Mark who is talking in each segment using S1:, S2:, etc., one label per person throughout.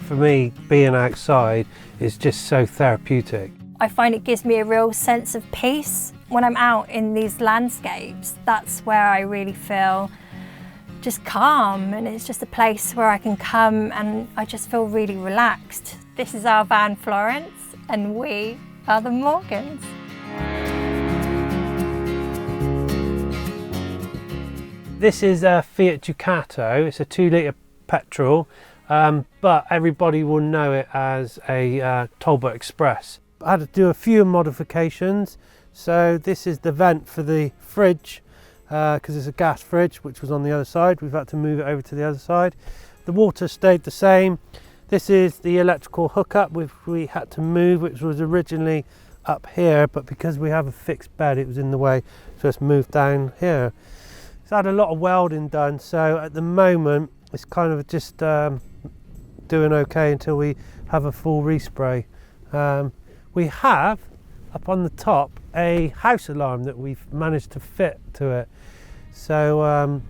S1: for me, being outside is just so therapeutic.
S2: I find it gives me a real sense of peace. When I'm out in these landscapes, that's where I really feel just calm, and it's just a place where I can come and I just feel really relaxed. This is our van Florence, and we are the Morgans.
S1: This is a Fiat Ducato. It's a 2-litre petrol, but everybody will know it as a Talbot Express. I had to do a few modifications. So this is the vent for the fridge, because it's a gas fridge, which was on the other side. We've had to move it over to the other side. The water stayed the same. This is the electrical hookup, which we had to move, which was originally up here, but because we have a fixed bed, it was in the way, so it's moved down here. It's had a lot of welding done, so at the moment it's kind of just doing okay until we have a full respray. We have up on the top a house alarm that we've managed to fit to it, so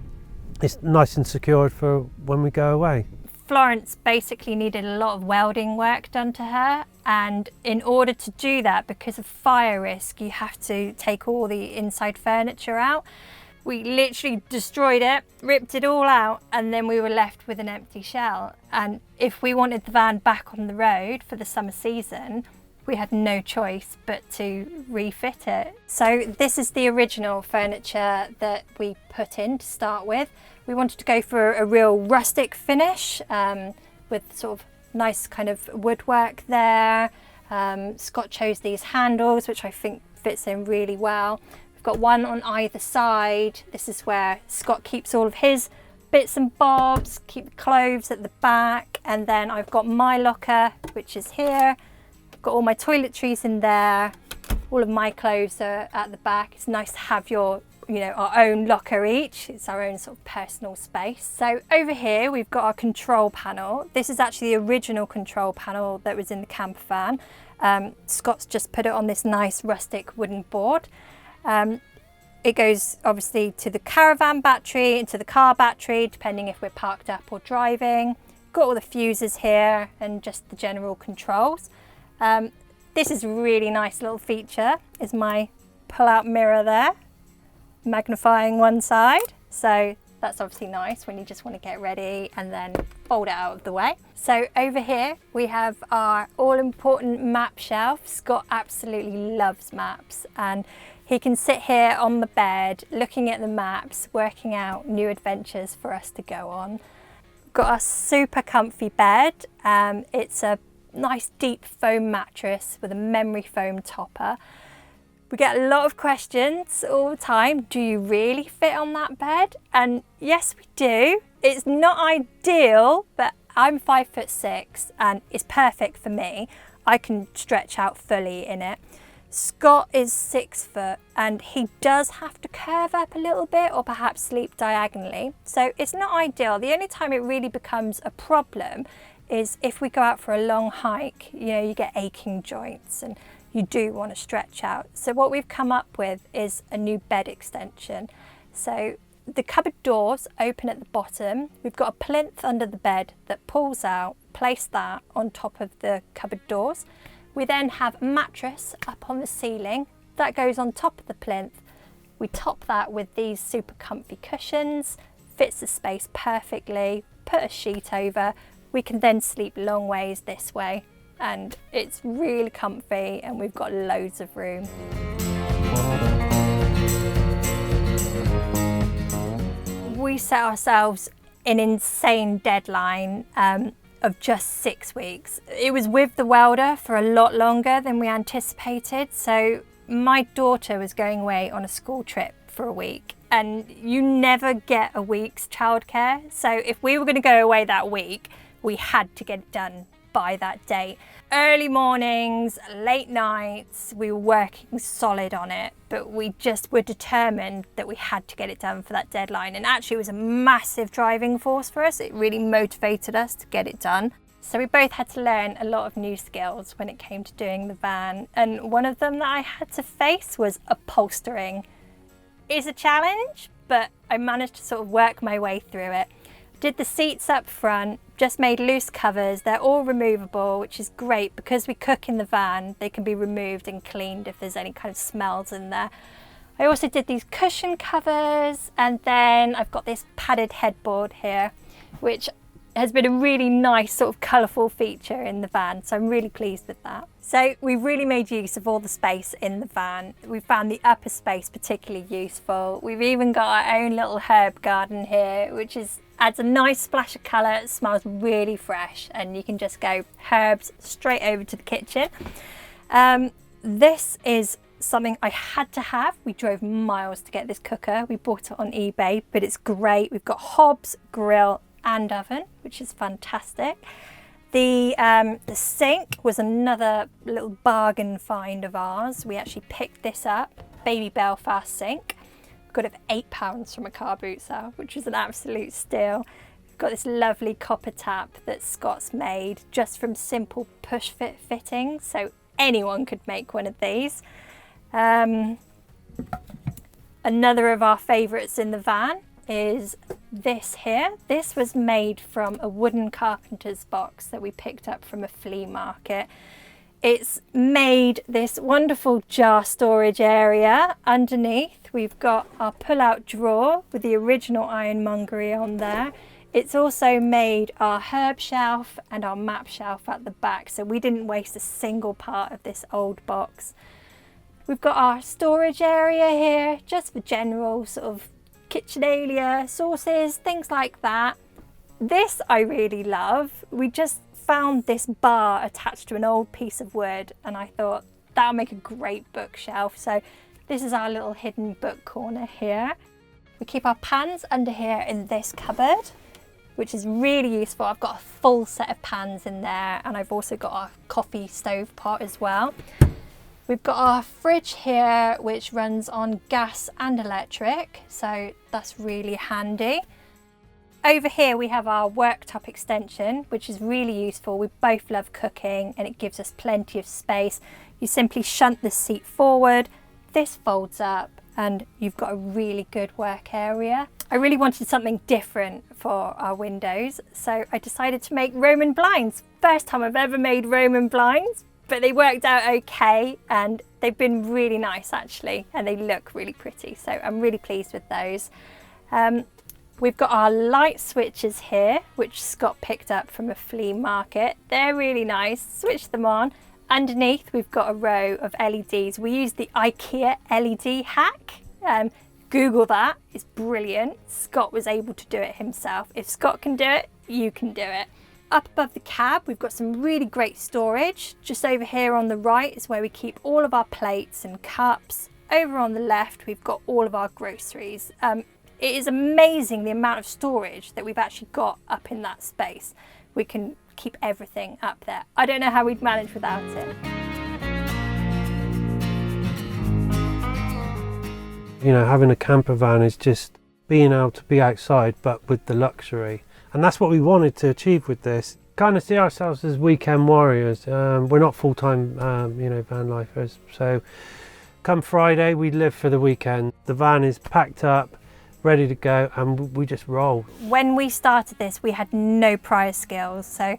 S1: it's nice and secured for when we go away.
S2: Florence basically needed a lot of welding work done to her, and in order to do that, because of fire risk, you have to take all the inside furniture out. We literally destroyed it, ripped it all out, and then we were left with an empty shell. And if we wanted the van back on the road for the summer season, we had no choice but to refit it. So this is the original furniture that we put in to start with. We wanted to go for a real rustic finish with sort of nice kind of woodwork there. Scott chose these handles, which I think fits in really well. We've got one on either side. This is where Scott keeps all of his bits and bobs, keep the clothes at the back, and then I've got my locker, which is here. Got all my toiletries in there, all of my clothes are at the back. It's nice to have our own locker each. It's our own sort of personal space. So over here we've got our control panel. This is actually the original control panel that was in the camper van. Scott's just put it on this nice rustic wooden board. It goes obviously to the caravan battery, into the car battery, depending if we're parked up or driving. Got all the fuses here and just the general controls. This is a really nice little feature, is my pull-out mirror there, magnifying one side. So that's obviously nice when you just want to get ready and then fold it out of the way. So over here we have our all-important map shelf. Scott absolutely loves maps, and he can sit here on the bed looking at the maps, working out new adventures for us to go on. Got a super comfy bed. It's a nice deep foam mattress with a memory foam topper. We get a lot of questions all the time. Do you really fit on that bed? And yes, we do. It's not ideal, but I'm 5'6" and it's perfect for me. I can stretch out fully in it. Scott is 6 foot and he does have to curve up a little bit or perhaps sleep diagonally. So it's not ideal. The only time it really becomes a problem is if we go out for a long hike. You get aching joints and you do want to stretch out. So what we've come up with is a new bed extension. So the cupboard doors open at the bottom. We've got a plinth under the bed that pulls out. Place that on top of the cupboard doors. We then have a mattress up on the ceiling that goes on top of the plinth. We top that with these super comfy cushions. Fits the space perfectly. Put a sheet over. We can then sleep long ways this way, and it's really comfy and we've got loads of room. We set ourselves an insane deadline of just 6 weeks. It was with the welder for a lot longer than we anticipated. So my daughter was going away on a school trip for a week, and you never get a week's childcare. So if we were going to go away that week, we had to get it done by that date. Early mornings, late nights, we were working solid on it, but we just were determined that we had to get it done for that deadline. And actually it was a massive driving force for us. It really motivated us to get it done. So we both had to learn a lot of new skills when it came to doing the van. And one of them that I had to face was upholstering. It's a challenge, but I managed to sort of work my way through it. Did the seats up front, just made loose covers. They're all removable, which is great because we cook in the van. They can be removed and cleaned if there's any kind of smells in there. I also did these cushion covers, and then I've got this padded headboard here, which has been a really nice sort of colourful feature in the van, so I'm really pleased with that. So we really made use of all the space in the van. We found the upper space particularly useful. We've even got our own little herb garden here, which adds a nice splash of colour. It smells really fresh, and you can just go herbs straight over to the kitchen. This is something I had to have. We drove miles to get this cooker. We bought it on eBay, but it's great. We've got hobs, grill and oven, which is fantastic. The sink was another little bargain find of ours. We actually picked this up, baby Belfast sink. Got it for £8 from a car boot sale, which is an absolute steal. We've got this lovely copper tap that Scott's made just from simple push fit fittings, so anyone could make one of these. Another of our favourites in the van is this here. This was made from a wooden carpenter's box that we picked up from a flea market. It's made this wonderful jar storage area. Underneath we've got our pull-out drawer with the original ironmongery on there. It's also made our herb shelf and our map shelf at the back, so we didn't waste a single part of this old box. We've got our storage area here just for general sort of kitchenalia, sauces, things like that. This I really love. We just found this bar attached to an old piece of wood, and I thought that'll make a great bookshelf. So this is our little hidden book corner here. We keep our pans under here in this cupboard, which is really useful. I've got a full set of pans in there, and I've also got our coffee stove pot as well. We've got our fridge here, which runs on gas and electric, so that's really handy. Over here we have our worktop extension, which is really useful. We both love cooking and it gives us plenty of space. You simply shunt the seat forward, this folds up, and you've got a really good work area. I really wanted something different for our windows, so I decided to make Roman blinds. First time I've ever made Roman blinds, but they worked out okay, and they've been really nice actually, and they look really pretty, so I'm really pleased with those. We've got our light switches here, which Scott picked up from a flea market. They're really nice, switch them on. Underneath we've got a row of LEDs. We use the IKEA LED hack. Google that, it's brilliant. Scott was able to do it himself. If Scott can do it, you can do it. Up above the cab, we've got some really great storage. Just over here on the right is where we keep all of our plates and cups. Over on the left, we've got all of our groceries. It is amazing the amount of storage that we've actually got up in that space. We can keep everything up there. I don't know how we'd manage without it.
S1: You know, having a camper van is just being able to be outside, but with the luxury. And that's what we wanted to achieve with this. Kind of see ourselves as weekend warriors. We're not full-time, van lifers. So come Friday, we live for the weekend. The van is packed up, ready to go, and we just roll. When
S2: we started this, we had no prior skills. So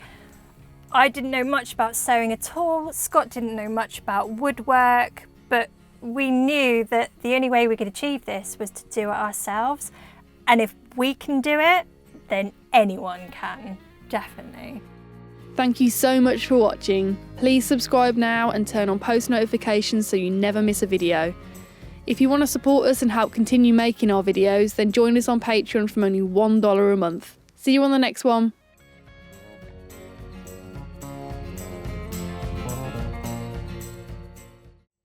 S2: I didn't know much about sewing at all. Scott didn't know much about woodwork, but we knew that the only way we could achieve this was to do it ourselves. And if we can do it, then anyone can, definitely.
S3: Thank you so much for watching. Please subscribe now and turn on post notifications so you never miss a video. If you want to support us and help continue making our videos, then join us on Patreon from only $1 a month. See you on the next one.